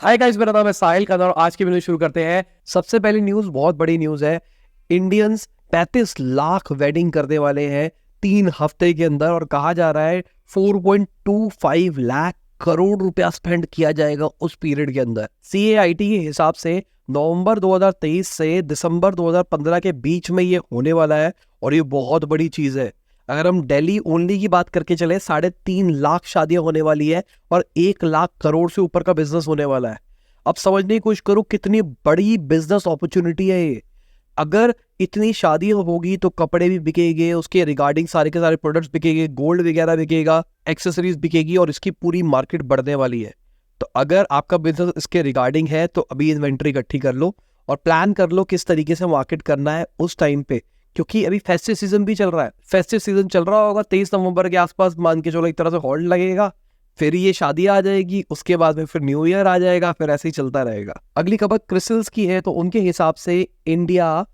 Hi guys, मेरा नाम है साहिल खान और आज की वीडियो शुरू करते हैं। सबसे पहली न्यूज बहुत बड़ी न्यूज है। इंडियंस 35 लाख वेडिंग करने वाले हैं 3 हफ्ते के अंदर और कहा जा रहा है 4.25 लाख करोड़ रुपया स्पेंड किया जाएगा उस पीरियड के अंदर। CAIT के हिसाब से नवंबर 2023 से दिसंबर 2015 के बीच में ये होने वाला है और ये बहुत बड़ी चीज है। अगर हम दिल्ली ओनली की बात करके चले 3.5 लाख शादियां होने वाली है और 1 लाख करोड़ से ऊपर का बिजनेस होने वाला है। अब समझने की कोशिश करो कितनी बड़ी बिजनेस अपॉर्चुनिटी है ये। अगर इतनी शादियां होगी तो कपड़े भी बिकेंगे, उसके रिगार्डिंग सारे के सारे प्रोडक्ट्स बिकेंगे, गोल्ड वगैरह बिकेगा, एक्सेसरीज बिकेगी और इसकी पूरी मार्केट बढ़ने वाली है। तो अगर आपका बिजनेस इसके रिगार्डिंग है तो अभी इन्वेंट्री इकट्ठी कर लो और प्लान कर लो किस तरीके से मार्केट करना है उस टाइम पे, क्योंकि अभी फेस्टिव सीजन भी चल रहा है। फेस्टिव सीजन चल रहा होगा 23 नवंबर के आसपास, मान के चलो एक तरह से हॉल्ड लगेगा, फिर ये शादी आ जाएगी, उसके बाद में फिर न्यू ईयर आ जाएगा, फिर ऐसे ही चलता रहेगा। अगली खबर क्रिसल्स की है तो उनके हिसाब से इंडिया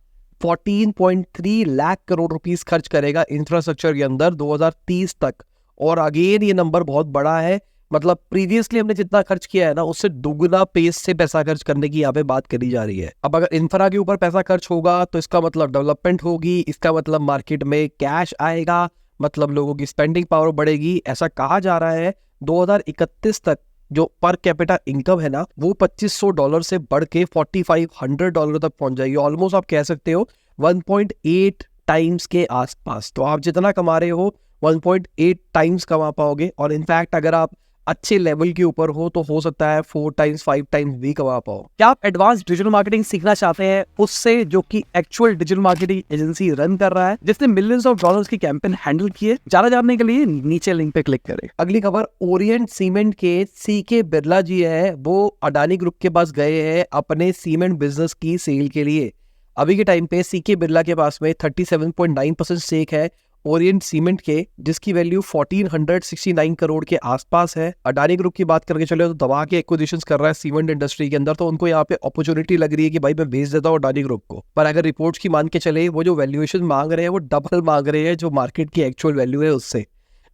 14.3 लाख करोड़ रुपीस खर्च करेगा इंफ्रास्ट्रक्चर के अंदर 2030 तक। और अगेन ये नंबर बहुत बड़ा है, मतलब प्रीवियसली हमने जितना खर्च किया है ना उससे दुगना पेस से पैसा खर्च करने की यहाँ पे बात करी जा रही है। अब अगर इंफ्रा के ऊपर पैसा खर्च होगा तो इसका मतलब डेवलपमेंट होगी, इसका मतलब मार्केट में कैश आएगा, मतलब लोगों की स्पेंडिंग पावर बढ़ेगी। ऐसा कहा जा रहा है 2031 तक जो पर कैपिटा इनकम है ना वो $2500 से बढ़ के $4500 तक पहुंच जाएगी। ऑलमोस्ट आप कह सकते हो 1.8 टाइम्स के आसपास। तो आप जितना कमा रहे हो 1.8 टाइम्स कमा पाओगे और इनफैक्ट अगर आप अच्छे लेवल के ऊपर हो सकता है 4 टाइम्स 5 टाइम्स भी कमा पाओ। क्या आप एडवांस डिजिटल मार्केटिंग सीखना चाहते हैं उससे जो कि actual digital marketing agency run कर रहा है जिसने मिलियंस ऑफ डॉलर्स की कैंपेन हैंडल की है? ज्यादा जानने के लिए नीचे लिंक पे क्लिक करें। अगली खबर, ओरिएंट सीमेंट के CK बिरला जी है, वो अडानी ग्रुप के पास गए हैं अपने सीमेंट बिजनेस की सेल के लिए। अभी के टाइम पे CK बिरला के पास में 37.9% स्टेक है ओरिएंट सीमेंट के, जिसकी वैल्यू 1469 करोड़ के आसपास है। अडानी ग्रुप की बात करके चले तो दबा के एक्विजिशंस कर रहा है सीमेंट इंडस्ट्री के अंदर, तो उनको यहाँ पे अपॉर्चुनिटी लग रही है कि भाई मैं बेच देता हूँ अडानी ग्रुप को। पर अगर रिपोर्ट्स की मान के चले वो जो वैल्यूएशन मांग रहे हैं वो डबल मांग रहे हैं जो मार्केट की एक्चुअल वैल्यू है उससे।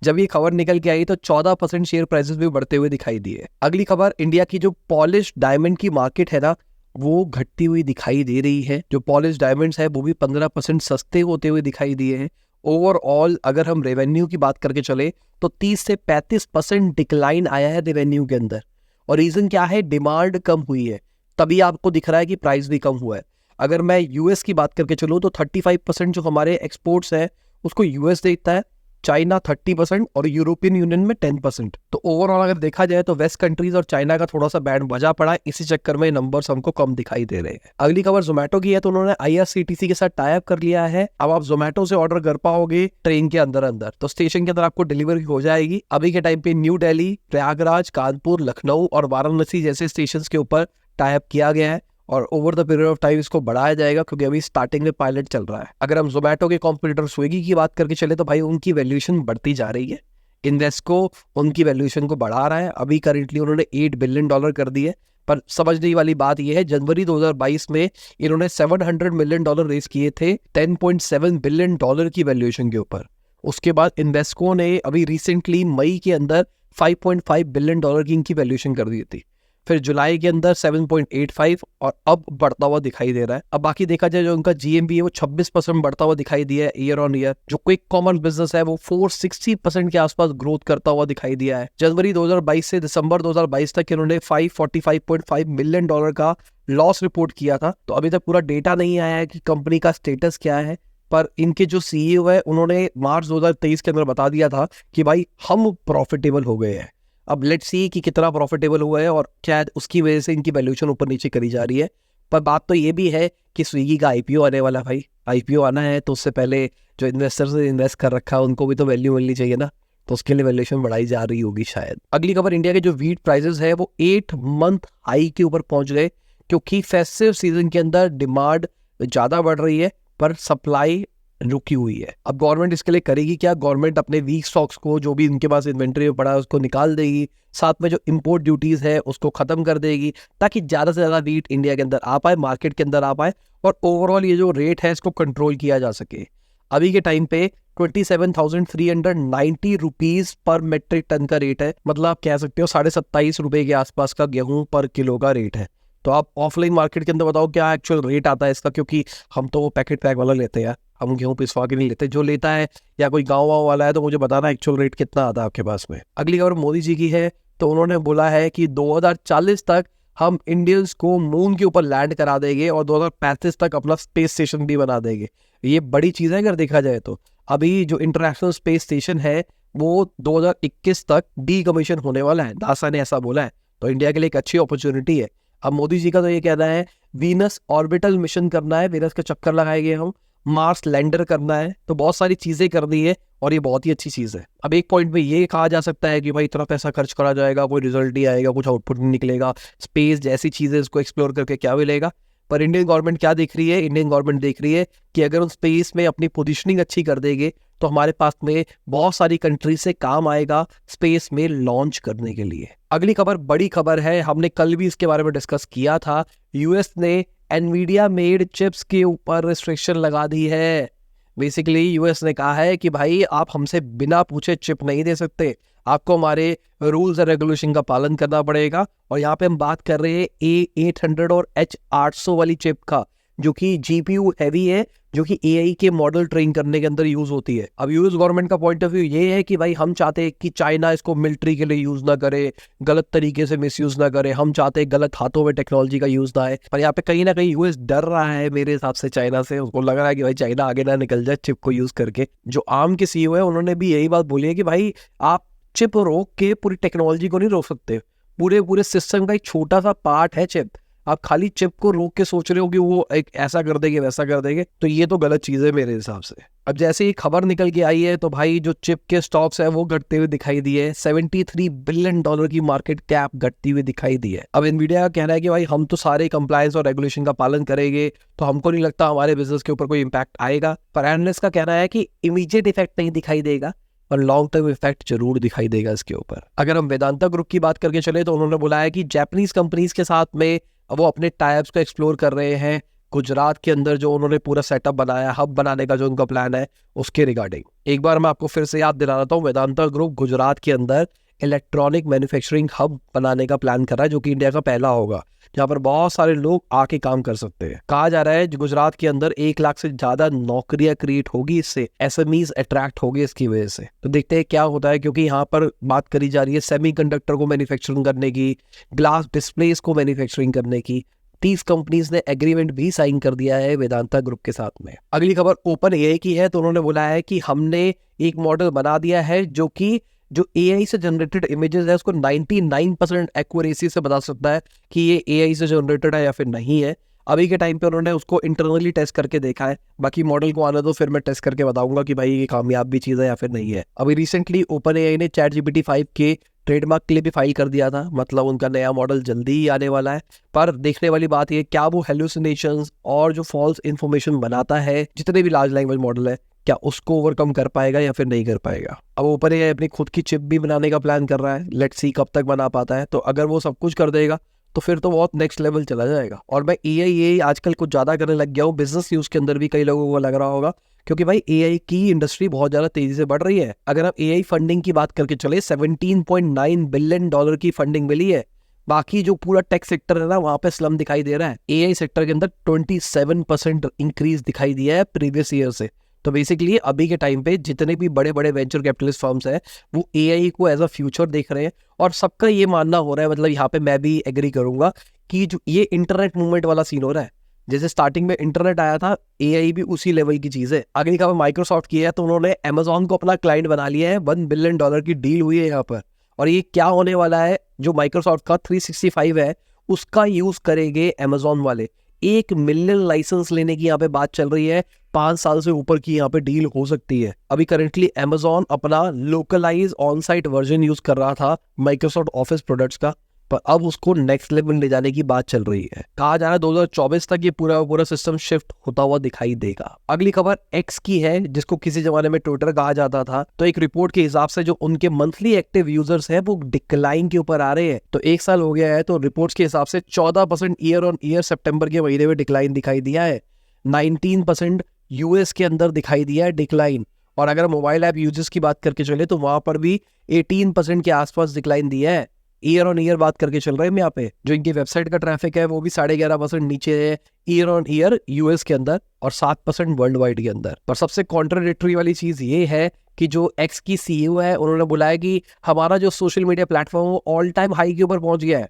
जब ये खबर निकल के आई तो 14% शेयर प्राइसेस भी बढ़ते हुए दिखाई दिए। अगली खबर, इंडिया की जो पॉलिश डायमंड की मार्केट है ना वो घटती हुई दिखाई दे रही है। जो पॉलिश डायमंड्स है वो भी 15% सस्ते होते हुए दिखाई दिए हैं। ओवरऑल अगर हम रेवेन्यू की बात करके चले तो 30 से 35% डिक्लाइन आया है रेवेन्यू के अंदर। और रीजन क्या है? डिमांड कम हुई है, तभी आपको दिख रहा है कि प्राइस भी कम हुआ है। अगर मैं यूएस की बात करके चलूँ तो 35% जो हमारे एक्सपोर्ट्स है उसको यूएस देता है, चाइना 30% और यूरोपियन यूनियन में 10%। तो ओवरऑल अगर देखा जाए तो वेस्ट कंट्रीज और चाइना का थोड़ा सा बैंड बजा पड़ा है, इसी चक्कर में नंबर्स हमको कम दिखाई दे रहे हैं। अगली खबर जोमेटो की है तो उन्होंने IRCTC के साथ टाई अप कर लिया है। अब आप जोमेटो से ऑर्डर कर पाओगे ट्रेन के अंदर अंदर, तो स्टेशन के अंदर आपको डिलीवरी हो जाएगी। अभी के टाइम पे न्यू दिल्ली, प्रयागराज, कानपुर, लखनऊ और वाराणसी जैसे स्टेशन के ऊपर टाई अप किया गया है और over the period of time इसको बढ़ाया जाएगा क्योंकि अभी स्टार्टिंग में पायलट चल रहा है। अगर हम जोमेटो के कॉम्पिटिटर स्विगी की बात करके चले तो भाई उनकी वैल्यूएशन बढ़ती जा रही है। इन्वेस्को उनकी वैल्यूएशन को बढ़ा रहा है, अभी करेंटली उन्होंने $8 बिलियन कर दिए। पर समझने वाली बात यह है जनवरी 2022 में इन्होंने $700 मिलियन रेज किए थे $10.7 बिलियन की वैल्यूएशन के ऊपर। उसके बाद इन्वेस्को ने अभी रिसेंटली मई के अंदर $5.5 बिलियन की इनकी वैल्यूएशन कर दी थी, फिर जुलाई के अंदर 7.85 और अब बढ़ता हुआ दिखाई दे रहा है। अब बाकी देखा जाए जो उनका GMV है वो 26% बढ़ता हुआ दिखाई दिया है ईयर ऑन ईयर। जो क्विक कॉमर्स बिजनेस है वो 460% के आसपास ग्रोथ करता हुआ दिखाई दिया है। जनवरी 2022 से दिसंबर 2022 तक इन्होंने $545.5 मिलियन का लॉस रिपोर्ट किया था। तो अभी तक पूरा डेटा नहीं आया है कि कंपनी का स्टेटस क्या है, पर इनके जो CEO है उन्होंने मार्च 2023 के अंदर बता दिया था कि भाई हम प्रॉफिटेबल हो गए हैं। अब लेट्स सी कि कितना प्रॉफिटेबल हुआ है और शायद उसकी वजह से इनकी वैल्यूएशन ऊपर नीचे करी जा रही है। पर बात तो ये भी है कि स्विगी का IPO आने वाला, भाई IPO आना है तो उससे पहले जो इन्वेस्टर्स ने इन्वेस्ट कर रखा है उनको भी तो वैल्यू मिलनी चाहिए ना, तो उसके लिए वैल्यूएशन बढ़ाई जा रही होगी शायद। अगली खबर, इंडिया के जो व्हीट प्राइसेस है वो 8 मंथ हाई के ऊपर पहुंच गए क्योंकि फेस्टिव सीजन के अंदर डिमांड ज्यादा बढ़ रही है पर सप्लाई रुकी हुई है। अब गवर्नमेंट इसके लिए करेगी क्या? गवर्नमेंट अपने वीक स्टॉक्स को जो भी इनके पास इन्वेंट्री में पड़ा है उसको निकाल देगी, साथ में जो इंपोर्ट ड्यूटीज है उसको खत्म कर देगी ताकि ज्यादा से ज्यादा व्हीट इंडिया के अंदर आ पाए, मार्केट के अंदर आ पाए और ओवरऑल ये जो रेट है इसको कंट्रोल किया जा सके। अभी के टाइम पे 27,390 रुपीज पर मेट्रिक टन का रेट है। मतलब आप कह सकते हो 27.5 रुपए के आसपास का गेहूं पर किलो का रेट है। तो आप ऑफलाइन मार्केट के अंदर बताओ क्या एक्चुअल रेट आता है इसका, क्योंकि हम तो वो पैकेट पैक वाला लेते हैं, हम गेहूं पिसवा के नहीं लेते। जो लेता है या कोई गाँव वाँव वाला है तो मुझे बताना एक्चुअल रेट कितना आता है आपके पास में। अगली खबर मोदी जी की है। तो उन्होंने बोला है कि 2040 तक हम इंडियंस को मून के ऊपर लैंड करा देंगे और 2035 तक अपना स्पेस स्टेशन भी बना देंगे। ये बड़ी चीज़ है अगर देखा जाए तो। अभी जो इंटरनेशनल स्पेस स्टेशन है वो 2021 तक डीकमीशन होने वाला है, नासा ने ऐसा बोला है। तो इंडिया के लिए एक अच्छी अपॉर्चुनिटी है। अब मोदी जी का तो ये कहना है वीनस ऑर्बिटल मिशन करना है, वीनस का चक्कर लगाएंगे हम, मार्स लैंडर करना है, तो बहुत सारी चीजें करनी है और ये बहुत ही अच्छी चीज है। अब एक पॉइंट में ये कहा जा सकता है कि भाई इतना पैसा खर्च करा जाएगा, कोई रिजल्ट नहीं आएगा, कुछ आउटपुट नहीं निकलेगा, स्पेस जैसी चीजें इसको एक्सप्लोर करके क्या मिलेगा। पर इंडियन गवर्नमेंट क्या देख रही है, इंडियन गवर्नमेंट देख रही है कि अगर हम स्पेस में अपनी पोजीशनिंग अच्छी कर देंगे तो हमारे पास में बहुत सारी कंट्री से काम आएगा स्पेस में लॉन्च करने के लिए। अगली खबर बड़ी खबर है, हमने कल भी इसके बारे में डिस्कस किया था। यूएस ने एनवीडिया मेड चिप्स के ऊपर रिस्ट्रिक्शन लगा दी है। बेसिकली यूएस ने कहा है कि भाई आप हमसे बिना पूछे चिप नहीं दे सकते, आपको हमारे रूल्स और रेगुलेशन का पालन करना पड़ेगा। और यहाँ पे हम बात कर रहे हैं A800 और H800 वाली चिप का, जो कि GPU हैवी है, जो कि AI के मॉडल ट्रेन करने के अंदर यूज होती है। अब यूएस गवर्नमेंट का पॉइंट ऑफ व्यू ये है कि भाई हम चाहते हैं कि चाइना इसको मिलिट्री के लिए यूज ना करे, गलत तरीके से मिसयूज ना करे, हम चाहते हैं गलत हाथों में टेक्नोलॉजी का यूज ना आए। पर यहाँ पे कहीं ना कहीं यूएस डर रहा है मेरे हिसाब से चाइना से। उसको लग रहा है कि भाई चाइना आगे ना निकल जाए चिप को यूज करके। जो आर्म के CEO है उन्होंने भी यही बात बोली है कि भाई आप चिप रोक के पूरी टेक्नोलॉजी को नहीं रोक सकते, पूरे सिस्टम का एक छोटा सा पार्ट है चिप। आप खाली चिप को रोक के सोच रहे हो कि वो एक ऐसा कर देंगे वैसा कर देंगे, तो ये तो गलत चीज है मेरे हिसाब से। अब जैसे ही खबर निकल के आई है तो भाई जो चिप के स्टॉक्स है वो घटते हुए दिखाई दिए। $73 बिलियन की मार्केट कैप घटती हुई दिखाई दी है। अब एनवीडिया का कहना है कि भाई हम तो सारे कंप्लायंस और रेगुलेशन का पालन करेंगे, तो हमको नहीं लगता हमारे बिजनेस के ऊपर कोई इंपैक्ट आएगा। पर एनालिस्ट का कहना है कि इमीडिएट इफेक्ट नहीं दिखाई देगा, पर लॉन्ग टर्म इफेक्ट जरूर दिखाई देगा इसके ऊपर। अगर हम वेदांता ग्रुप की बात करके चले तो उन्होंने बोला है कि जापानीज कंपनीज के साथ में वो अपने टाइप्स को एक्सप्लोर कर रहे हैं। गुजरात के अंदर जो उन्होंने पूरा सेटअप बनाया, हब बनाने का जो उनका प्लान है, उसके रिगार्डिंग एक बार मैं आपको फिर से याद दिला देता हूँ। वेदांता ग्रुप गुजरात के अंदर इलेक्ट्रॉनिक मैन्युफैक्चरिंग हब बनाने का प्लान कर रहा है, जो कि इंडिया का पहला होगा, जहाँ पर बहुत सारे लोग आके काम कर सकते हैं। कहा जा रहा है गुजरात के अंदर 1 लाख से ज्यादा नौकरियां क्रिएट होगी इससे, SMEs अट्रैक्ट होगी इसकी वजह से। तो देखते हैं क्या होता है, क्योंकि यहाँ पर बात करी जा रही है सेमीकंडक्टर को मैन्युफैक्चरिंग करने की, ग्लास डिस्प्लेस को मैन्युफैक्चरिंग करने की। 30 कंपनीज ने एग्रीमेंट भी साइन कर दिया है वेदांता ग्रुप के साथ में। अगली खबर ओपन AI की है। तो उन्होंने बोला है कि हमने एक मॉडल बना दिया है जो कि जो AI से जनरेटेड इमेजेस है उसको 99% एक्यूरेसी से बता सकता है कि ये AI से जनरेटेड है या फिर नहीं है। अभी के टाइम पे उन्होंने उसको इंटरनली टेस्ट करके देखा है, बाकी मॉडल को आने दो, फिर मैं टेस्ट करके बताऊंगा कि भाई ये कामयाब भी चीज़ है या फिर नहीं है। अभी रिसेंटली OpenAI ने ChatGPT 5 के ट्रेडमार्क के लिए भी फाइल कर दिया था, मतलब उनका नया मॉडल जल्दी ही आने वाला है। पर देखने वाली बात ये, क्या वो हेलुसिनेशंस और जो फॉल्स इन्फॉर्मेशन बनाता है जितने भी लार्ज लैंग्वेज मॉडल है, क्या उसको ओवरकम कर पाएगा या फिर नहीं कर पाएगा। अब OpenAI अपनी खुद की चिप भी बनाने का प्लान कर रहा है, लेट्स सी कब तक बना पाता है। तो अगर वो सब कुछ कर देगा तो फिर तो बहुत नेक्स्ट लेवल चला जाएगा। और मैं AI आजकल कुछ ज्यादा करने लग गया हूँ, बिजनेस न्यूज के अंदर भी कई लोगों को लग रहा होगा, क्योंकि भाई AI की इंडस्ट्री बहुत ज्यादा तेजी से बढ़ रही है। अगर हम AI फंडिंग की बात करके चले, $17.9 बिलियन की फंडिंग मिली है। बाकी जो पूरा टेक सेक्टर है ना, वहां पे स्लम दिखाई दे रहा है। AI सेक्टर के अंदर 27% इंक्रीज दिखाई दिया है प्रीवियस ईयर से। तो बेसिकली अभी के टाइम पे जितने भी बड़े बड़े वेंचर कैपिटलिस्ट फर्म्स हैं वो AI को एज अ फ्यूचर देख रहे हैं, और सबका ये मानना हो रहा है, मतलब यहाँ पे मैं भी एग्री करूंगा कि जो ये इंटरनेट मूवमेंट वाला सीन हो रहा है, जैसे स्टार्टिंग में इंटरनेट आया था, AI भी उसी लेवल की चीज है। अगली खबर माइक्रोसॉफ्ट की है। तो उन्होंने Amazon को अपना क्लाइंट बना लिया है, $1 बिलियन की डील हुई है यहाँ पर। और ये क्या होने वाला है, जो माइक्रोसॉफ्ट का 365 है उसका यूज करेंगे Amazon वाले। 1 मिलियन लाइसेंस लेने की यहाँ पे बात चल रही है, 5 साल से ऊपर की यहाँ पे डील हो सकती है। अभी करंटली Amazon अपना localise on site version use कर रहा था माइक्रोसॉफ्ट ऑफिस प्रोडक्ट्स का, पर अब उसको नेक्स्ट लेवल ले जाने की बात चल रही है। कहा जा रहा है 2024 तक ये पूरा सिस्टम शिफ्ट होता हुआ दिखाई देगा। अगली खबर X की है, जिसको किसी जमाने में ट्विटर कहा जाता था। तो एक रिपोर्ट के हिसाब से जो उनके मंथली एक्टिव यूजर्स हैं वो डिक्लाइन के ऊपर आ रहे हैं। तो 1 साल हो गया है, तो रिपोर्ट्स के हिसाब से 14% ईयर ऑन ईयर सितंबर के महीने में डिक्लाइन दिखाई दिया है। 19% US के अंदर दिखाई दिया है डिक्लाइन, और अगर मोबाइल ऐप यूजर्स की बात करके चले तो वहां पर भी 18% के आसपास डिक्लाइन दिया है। ईयर ऑन ईयर बात करके चल रहे हैं यहाँ पे। जो इनकी वेबसाइट का ट्रैफिक है वो भी 11.5% नीचे है ईयर ऑन ईयर यूएस के अंदर और 7% वर्ल्ड वाइड के अंदर। पर सबसे कॉन्ट्राडिक्टरी वाली चीज ये है कि जो एक्स की सीईओ है उन्होंने बुलाया कि हमारा जो सोशल मीडिया प्लेटफॉर्म वो ऑल टाइम हाई के ऊपर पहुंच गया है।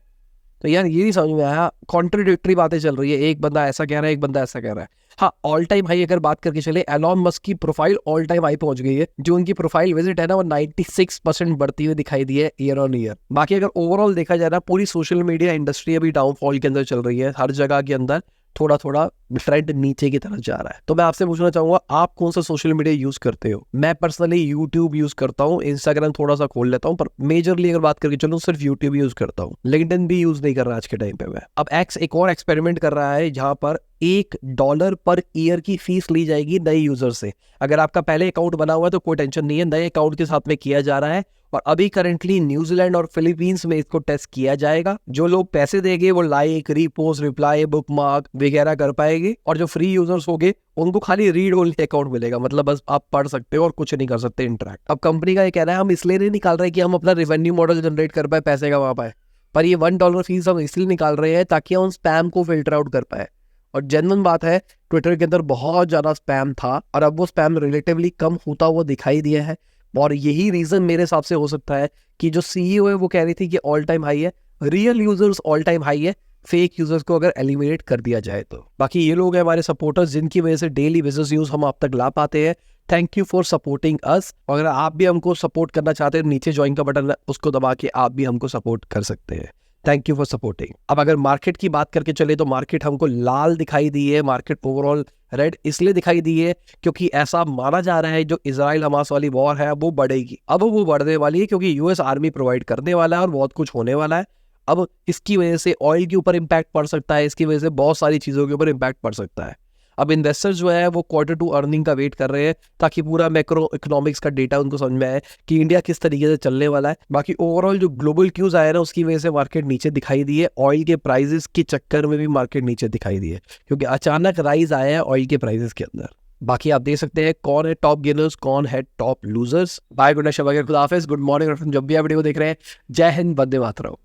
तो यार ये नहीं समझ में आया, कॉन्ट्राडिक्टरी बातें चल रही है, एक बंदा ऐसा कह रहा है एक बंदा ऐसा कह रहा है। हाँ, ऑल टाइम हाई अगर बात करके चले, एलॉन मस्क की प्रोफाइल ऑल टाइम हाई पहुंच गई है। जो उनकी प्रोफाइल विजिट है ना वो 96% बढ़ती हुई दिखाई दी है ईयर ऑन ईयर। बाकी अगर ओवरऑल देखा जाए ना, पूरी सोशल मीडिया इंडस्ट्री अभी डाउनफॉल के अंदर चल रही है। हर जगह के अंदर थोड़ा थोड़ा ट्रेंड नीचे की तरफ जा रहा है। तो मैं आपसे पूछना चाहूंगा, आप कौन सा सोशल मीडिया यूज करते हो? मैं पर्सनली यूट्यूब यूज करता हूँ, इंस्टाग्राम थोड़ा सा खोल लेता हूँ, पर मेजरली अगर बात करके चलूँ सिर्फ यूट्यूब यूज करता हूँ। लिंक्डइन भी यूज नहीं कर रहा आज के टाइम पे मैं। अब एक्स एक और एक्सपेरिमेंट कर रहा है जहां पर $1 पर ईयर की फीस ली जाएगी नए यूजर से। अगर आपका पहले अकाउंट बना हुआ है तो कोई टेंशन नहीं है, नए अकाउंट के साथ में किया जा रहा है। और अभी करंटली न्यूजीलैंड और फिलीपींस में इसको टेस्ट किया जाएगा। जो लोग पैसे देंगे वो लाइक, रीपोस्ट, रिप्लाई, बुकमार्क वगैरह कर पाएंगे, और जो फ्री यूजर्स होंगे उनको खाली रीड ओनली अकाउंट मिलेगा। मतलब बस आप पढ़ सकते हो और कुछ नहीं कर सकते इंटरेक्ट। अब कंपनी का ये कहना है हम इसलिए नहीं निकाल रहे कि हम अपना रेवेन्यू मॉडल जनरेट कर पाए, पैसे कमा पाए, पर ये $1 फीस हम इसलिए निकाल रहे हैं ताकि हम स्पैम को फिल्टर आउट कर पाए। और जेन्युइन बात है, ट्विटर के अंदर बहुत ज्यादा स्पैम था और अब वो स्पैम रिलेटिवली कम होता हुआ दिखाई दिया है। और यही रीजन मेरे हिसाब से हो सकता है कि जो सीईओ है वो कह रही थी कि ऑल टाइम हाई है, real users all time high है, फेक यूजर्स को अगर एलिमिनेट कर दिया जाए तो। बाकी ये लोग हैं हमारे सपोर्टर्स जिनकी वजह से डेली बिजनेस न्यूज हम आप तक ला पाते हैं। Thank you for supporting us. अगर आप भी हमको सपोर्ट करना चाहते हैं, नीचे ज्वाइन का बटन है उसको दबा के आप भी हमको सपोर्ट कर सकते हैं। Thank you for supporting. अब अगर मार्केट की बात करके चले तो मार्केट हमको लाल दिखाई दी है। मार्केट ओवरऑल रेड इसलिए दिखाई दी है क्योंकि ऐसा माना जा रहा है जो इजराइल हमास वाली वॉर है वो बढ़ेगी। अब वो बढ़ने वाली है क्योंकि यूएस आर्मी प्रोवाइड करने वाला है और बहुत कुछ होने वाला है। अब इसकी वजह से ऑयल के ऊपर इम्पैक्ट पड़ सकता है, इसकी वजह से बहुत सारी चीजों के ऊपर इम्पैक्ट पड़ सकता है। अब इन्वेस्टर्स जो है वो Q2 अर्निंग का वेट कर रहे हैं ताकि पूरा मैक्रो इकोनॉमिक्स का डेटा उनको समझ में आए कि इंडिया किस तरीके से चलने वाला है। बाकी ओवरऑल जो ग्लोबल क्यूज आया ना उसकी वजह से मार्केट नीचे दिखाई दी है। ऑयल के प्राइसेस के चक्कर में भी मार्केट नीचे दिखाई दी है क्योंकि अचानक राइज आया है ऑयल के प्राइसेस के अंदर। बाकी आप देख सकते हैं कौन है टॉप गेनर्स, कौन है top losers. Bye, good night, खुदा हाफिज़, गुड मॉर्निंग। जब भी आप वीडियो देख रहे हैं, जय हिंद, वंदे मातरम।